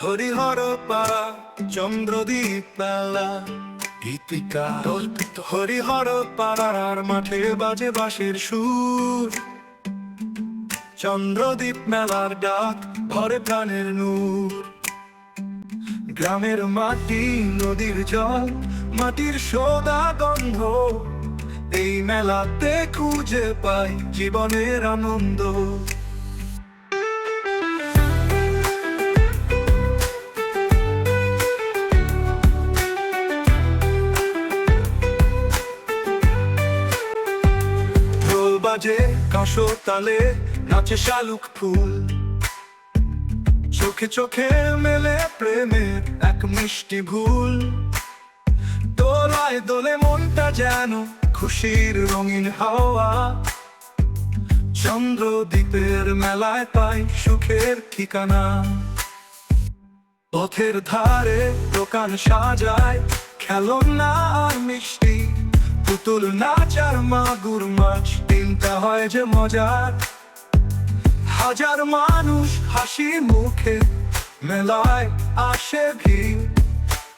হরিহর পাড়া চন্দ্রদ্বীপ মেলা গীতিকা হরিহর পাড়ার মাঠে বাজে বাঁশির সুর। চন্দ্রদ্বীপ মেলার ডাক ভরে প্রাণের নূর। গ্রামের মাটি নদীর জল মাটির সোদা গন্ধ, এই মেলাতে খুঁজে পাই জীবনের আনন্দ। ঢোল বাজে কাঁসো তালে নাচে শালুক ফুল, চোখে চোখে মেলে প্রেমের এক মিষ্টি ভুল। দোলায় দোলে মনটা যেন খুশির রঙিন হাওয়া, চন্দ্রদ্বীপের মেলায় পাই সুখের ঠিকানা। পথের ধারে দোকান সাজায় খেলনা আর মিষ্টি, পুতুল নাচ আর মাগুর মাছ, দিনটা হয় যে মজার। হাজার মানুষ হাসি মুখে মেলায় আসে ভিড়,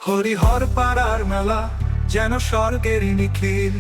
হরিহর পাড়ার মেলা যেন স্বর্গের নিখিল।